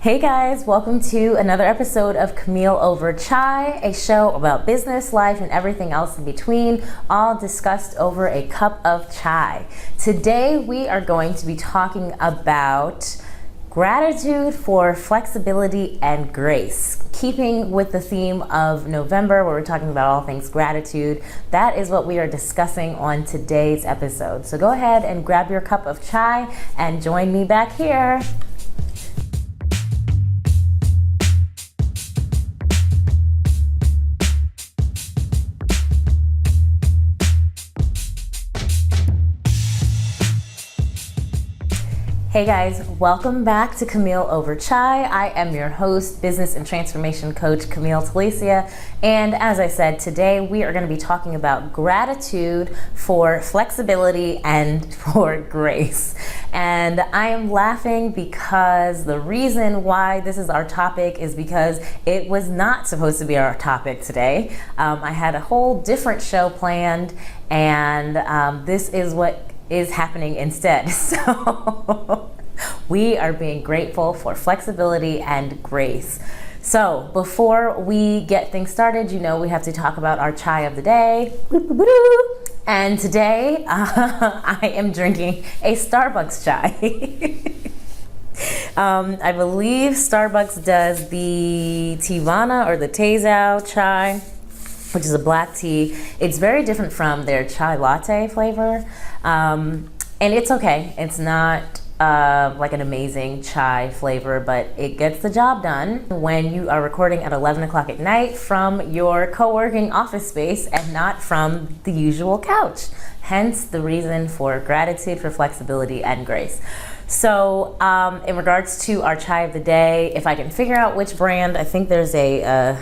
Hey guys, welcome to another episode of Camille Over Chai, a show about business, life, and everything else in between, all discussed over a cup of chai. Today we are going to be talking about gratitude for flexibility and grace. Keeping with the theme of November, where we're talking about all things gratitude, that is what we are discussing on today's episode. So go ahead and grab your cup of chai and join me back here. Hey guys, welcome back to Camille Over Chai. I am your host, business and transformation coach, Camille Talicia. And as I said, today we are going to be talking about gratitude for flexibility and for grace. And I am laughing because the reason why this is our topic is because it was not supposed to be our topic today. I had a whole different show planned, and this is what is happening instead. So we are being grateful for flexibility and grace. So before we get things started, you know we have to talk about our chai of the day. And today I am drinking a Starbucks chai. I believe Starbucks does the Tivana or the Tezao chai, which is a black tea. It's very different from their chai latte flavor. And it's okay. It's not like an amazing chai flavor, but it gets the job done when you are recording at 11 o'clock at night from your co-working office space and not from the usual couch. Hence the reason for gratitude for flexibility and grace. So in regards to our chai of the day, if I can figure out which brand, I think there's a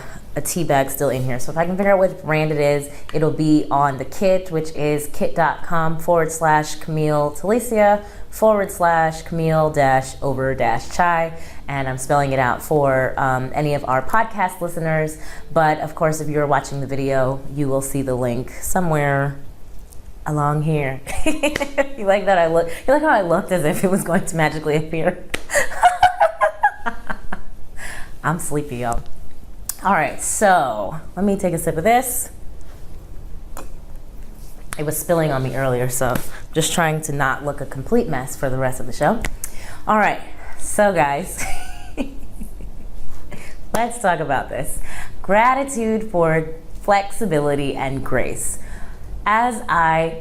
tea bag still in here. So if I can figure out which brand it is, it'll be on the kit, which is kit.com/Camille Talicia /Camille-over-chai. And I'm spelling it out for any of our podcast listeners. But of course, if you're watching the video, you will see the link somewhere along here. You like that? You like how I looked as if it was going to magically appear? I'm sleepy, y'all. All right, so let me take a sip of this. It was spilling on me earlier, so just trying to not look a complete mess for the rest of the show. All right, so guys, let's talk about this. Gratitude for flexibility and grace. As I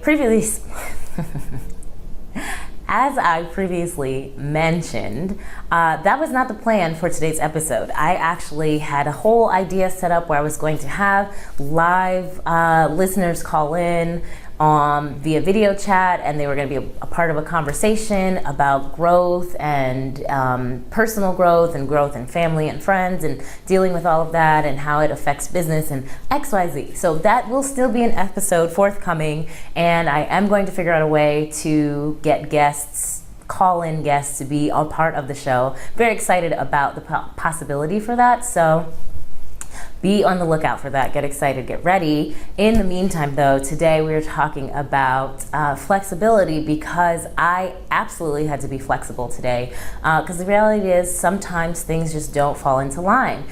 previously mentioned, that was not the plan for today's episode. I actually had a whole idea set up where I was going to have live listeners call in via video chat, and they were going to be a part of a conversation about growth and personal growth and family and friends and dealing with all of that and how it affects business and XYZ. So that will still be an episode forthcoming, and I am going to figure out a way to get call-in guests to be a part of the show. Very excited about the possibility for that. So be on the lookout for that. Get excited, get ready. In the meantime, though, today we are talking about flexibility because I absolutely had to be flexible today because the reality is sometimes things just don't fall into line.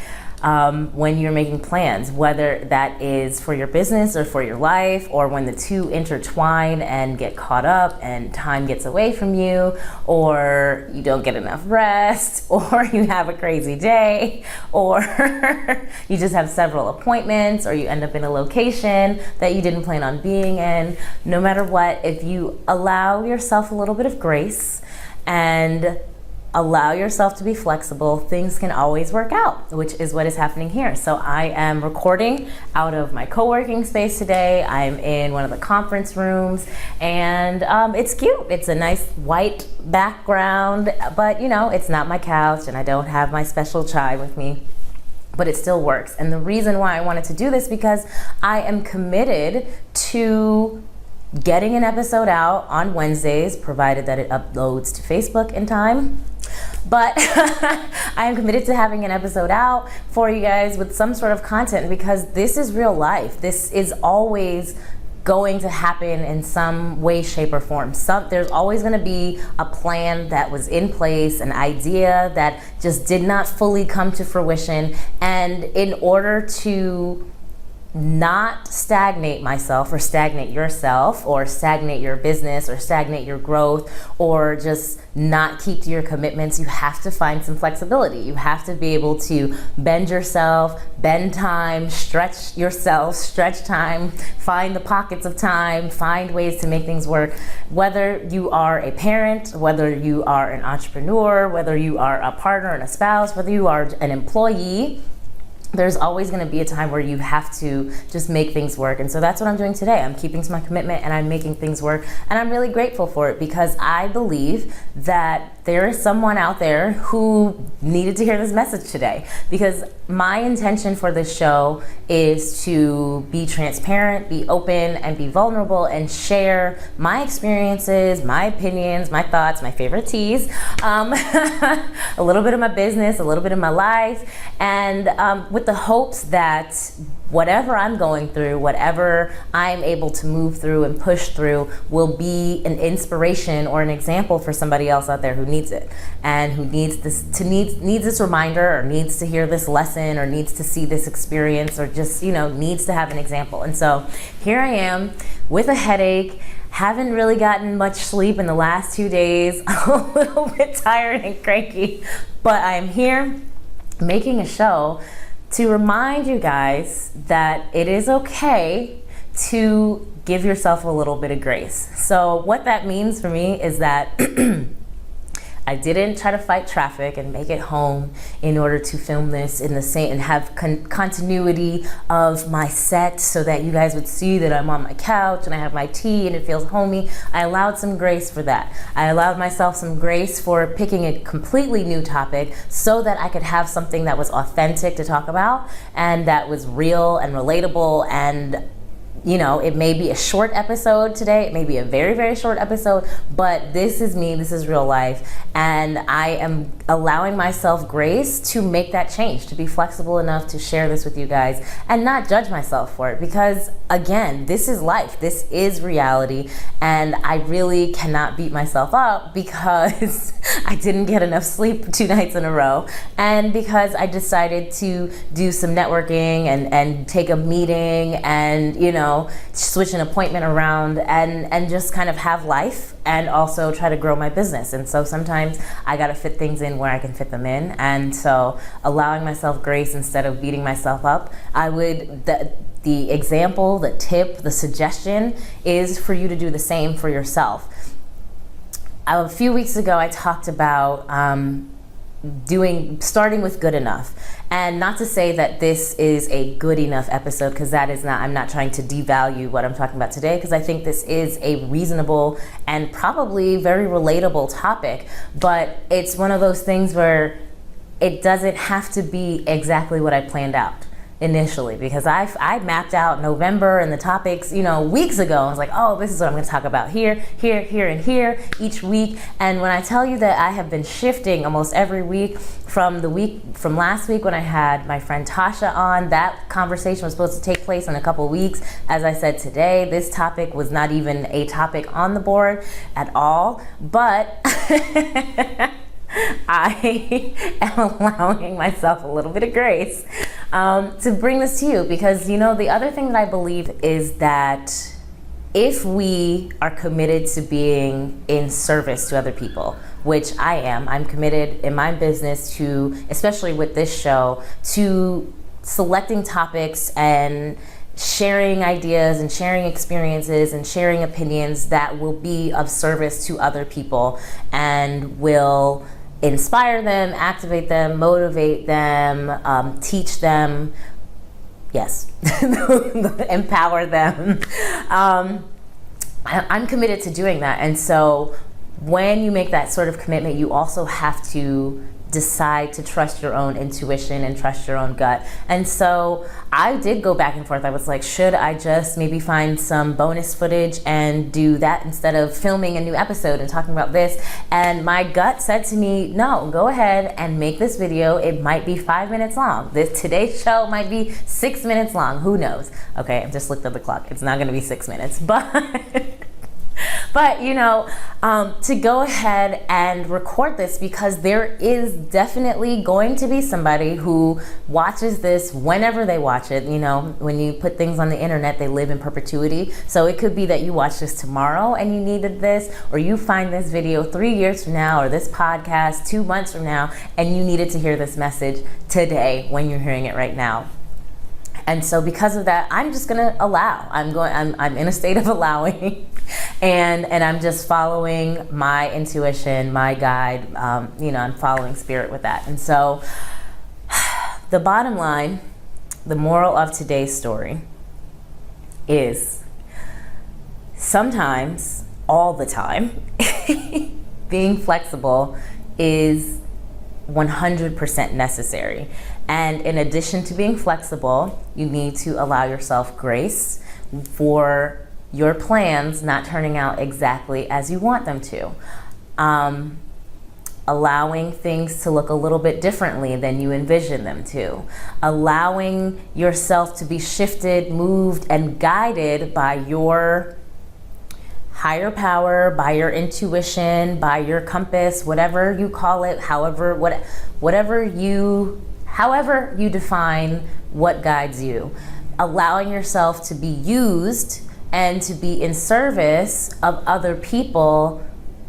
When you're making plans, whether that is for your business or for your life, or when the two intertwine and get caught up and time gets away from you, or you don't get enough rest, or you have a crazy day, or you just have several appointments, or you end up in a location that you didn't plan on being in. No matter what, if you allow yourself a little bit of grace and allow yourself to be flexible, things can always work out, which is what is happening here. So I am recording out of my co-working space today. I'm in one of the conference rooms, and it's cute. It's a nice white background, but you know, it's not my couch and I don't have my special chai with me, but it still works. And the reason why I wanted to do this because I am committed to getting an episode out on Wednesdays, provided that it uploads to Facebook in time. But I am committed to having an episode out for you guys with some sort of content because this is real life. This is always going to happen in some way, shape, or form. There's always going to be a plan that was in place, an idea that just did not fully come to fruition. And in order to not stagnate myself or stagnate yourself or stagnate your business or stagnate your growth or just not keep to your commitments, you have to find some flexibility. You have to be able to bend yourself, bend time, stretch yourself, stretch time, find the pockets of time, find ways to make things work. Whether you are a parent, whether you are an entrepreneur, whether you are a partner and a spouse, whether you are an employee, there's always going to be a time where you have to just make things work. And so that's what I'm doing today. I'm keeping to my commitment and I'm making things work. And I'm really grateful for it because I believe that there is someone out there who needed to hear this message today. Because my intention for this show is to be transparent, be open, and be vulnerable and share my experiences, my opinions, my thoughts, my favorite teas, a little bit of my business, a little bit of my life, and with the hopes that whatever I'm going through, whatever I'm able to move through and push through will be an inspiration or an example for somebody else out there who needs it and who needs this reminder or needs to hear this lesson or needs to see this experience or just, needs to have an example. And so here I am with a headache, haven't really gotten much sleep in the last 2 days, a little bit tired and cranky, but I am here making a show to remind you guys that it is okay to give yourself a little bit of grace. So what that means for me is that I didn't try to fight traffic and make it home in order to film this in the same and have continuity of my set so that you guys would see that I'm on my couch and I have my tea and it feels homey. I allowed some grace for that. I allowed myself some grace for picking a completely new topic so that I could have something that was authentic to talk about and that was real and relatable. And it may be a short episode today. It may be a very, very short episode, but this is me. This is real life. And I am allowing myself grace to make that change, to be flexible enough to share this with you guys and not judge myself for it. Because again, this is life. This is reality. And I really cannot beat myself up because I didn't get enough sleep 2 nights in a row. And because I decided to do some networking and take a meeting and, switch an appointment around and just kind of have life and also try to grow my business. And so sometimes I got to fit things in where I can fit them in. And so allowing myself grace instead of beating myself up, the example, the tip, the suggestion is for you to do the same for yourself. A few weeks ago, I talked about starting with good enough. And not to say that this is a good enough episode, because I'm not trying to devalue what I'm talking about today, because I think this is a reasonable and probably very relatable topic. But it's one of those things where it doesn't have to be exactly what I planned out initially, because I mapped out November and the topics, weeks ago. I was like, oh, this is what I'm going to talk about here, and here each week. And when I tell you that I have been shifting almost every week from last week when I had my friend Tasha on, that conversation was supposed to take place in a couple weeks. As I said today, this topic was not even a topic on the board at all, but I am allowing myself a little bit of grace to bring this to you, because the other thing that I believe is that if we are committed to being in service to other people, which I am, I'm committed in my business to, especially with this show, to selecting topics and sharing ideas and sharing experiences and sharing opinions that will be of service to other people and will inspire them, activate them, motivate them, teach them, yes, empower them. I'm committed to doing that. And so when you make that sort of commitment, you also have to decide to trust your own intuition and trust your own gut. And so I did go back and forth. I was like, should I just maybe find some bonus footage and do that instead of filming a new episode and talking about this? And my gut said to me, no, go ahead and make this video. It might be 5 minutes long. Today's show might be 6 minutes long. Who knows? Okay, I just looked at the clock. It's not going to be 6 minutes, but But, to go ahead and record this, because there is definitely going to be somebody who watches this whenever they watch it. When you put things on the internet, they live in perpetuity. So it could be that you watch this tomorrow and you needed this, or you find this video 3 years from now, or this podcast 2 months from now, and you needed to hear this message today when you're hearing it right now. And so because of that, I'm just gonna allow. I'm in a state of allowing, and I'm just following my intuition, my guide. I'm following spirit with that. And so the bottom line, the moral of today's story is sometimes, all the time, being flexible is 100% necessary. And in addition to being flexible, you need to allow yourself grace for your plans not turning out exactly as you want them to. Allowing things to look a little bit differently than you envision them to. Allowing yourself to be shifted, moved, and guided by your higher power, by your intuition, by your compass, whatever you call it, however you define what guides you. Allowing yourself to be used and to be in service of other people,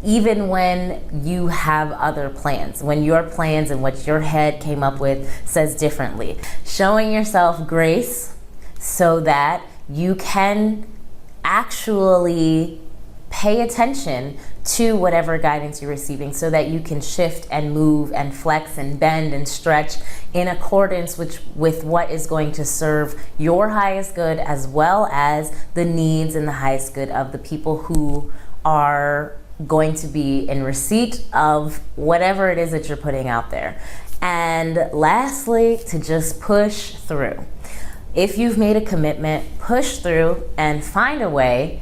even when you have other plans, when your plans and what your head came up with says differently. Showing yourself grace so that you can actually pay attention to whatever guidance you're receiving, so that you can shift and move and flex and bend and stretch in accordance with what is going to serve your highest good, as well as the needs and the highest good of the people who are going to be in receipt of whatever it is that you're putting out there. And lastly, to just push through. If you've made a commitment, push through and find a way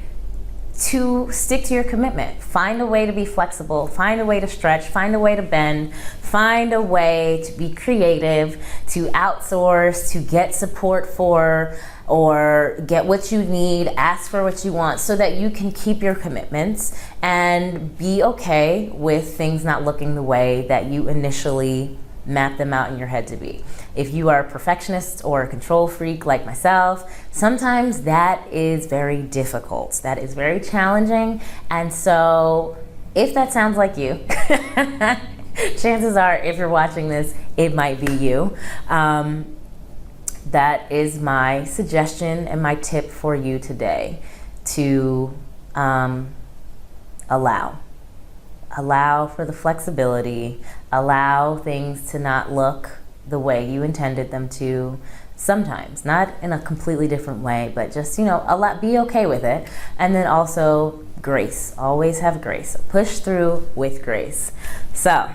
to stick to your commitment. Find a way to be flexible, find a way to stretch, find a way to bend, find a way to be creative, to outsource, to get support for, or get what you need, ask for what you want, so that you can keep your commitments and be okay with things not looking the way that you initially map them out in your head to be. If you are a perfectionist or a control freak like myself, sometimes that is very difficult. That is very challenging. And so if that sounds like you, chances are, if you're watching this, it might be you. That is my suggestion and my tip for you today, to allow for the flexibility, allow things to not look the way you intended them to, sometimes, not in a completely different way, but just, be okay with it. And then also grace, always have grace, push through with grace. So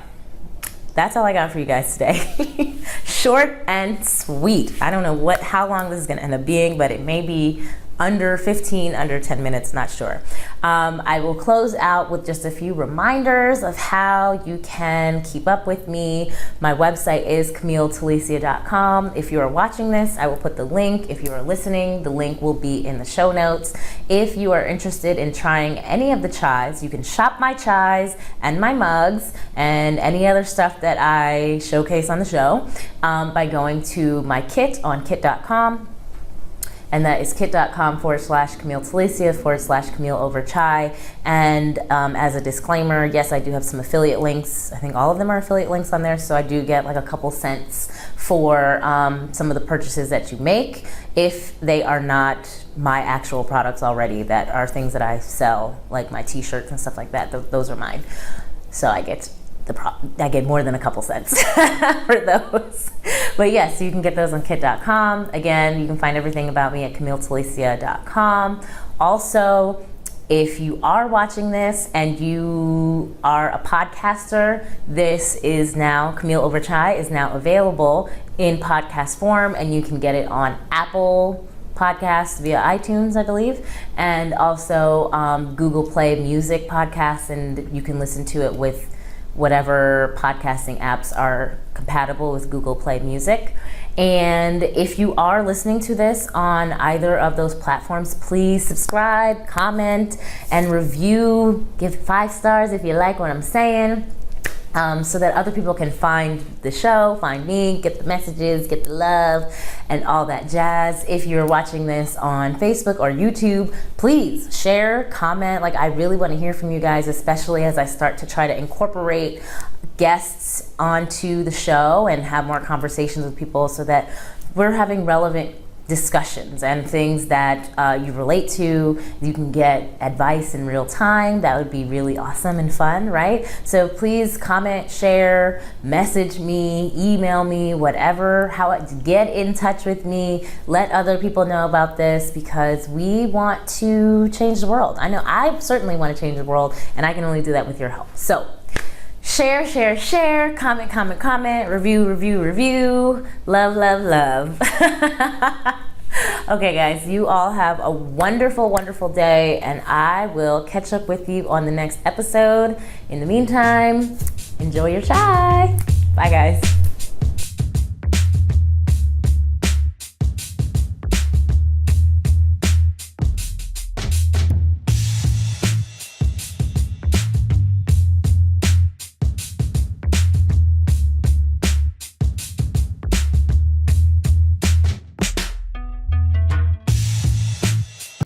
that's all I got for you guys today. Short and sweet. I don't know how long this is gonna end up being, but it may be under 15, under 10 minutes, not sure. I will close out with just a few reminders of how you can keep up with me. My website is CamilleTalicia.com. If you are watching this, I will put the link. If you are listening, the link will be in the show notes. If you are interested in trying any of the chais, you can shop my chais and my mugs and any other stuff that I showcase on the show by going to my kit on kit.com. And that is kit.com/Camille Talicia /Camille over chai. And as a disclaimer, yes, I do have some affiliate links. I think all of them are affiliate links on there. So I do get like a couple cents for some of the purchases that you make, if they are not my actual products already, that are things that I sell, like my t-shirts and stuff like that. Those are mine. So I get more than a couple cents for those. But yes, you can get those on kit.com. Again, you can find everything about me at CamilleTalicia.com. Also, If you are watching this and you are a podcaster, this is now, Camille Over Chai is now available in podcast form, and you can get it on Apple Podcasts via iTunes, I believe, and also Google Play Music Podcasts, and you can listen to it with whatever podcasting apps are compatible with Google Play Music. And if you are listening to this on either of those platforms, please subscribe, comment, and review. Give 5 stars if you like what I'm saying, so that other people can find the show, find me, get the messages, get the love, and all that jazz. If you're watching this on Facebook or YouTube, please share, comment. Like, I really want to hear from you guys, especially as I start to try to incorporate guests onto the show and have more conversations with people, so that we're having relevant discussions and things that you relate to. You can get advice in real time. That would be really awesome and fun, right? So please comment, share, message me, email me, whatever, get in touch with me. Let other people know about this, because we want to change the world. I know I certainly want to change the world, and I can only do that with your help. So share, share, share, comment, comment, comment, review, review, review, love, love, love. Okay, guys, you all have a wonderful, wonderful day, and I will catch up with you on the next episode. In the meantime, enjoy your chai. Bye, guys.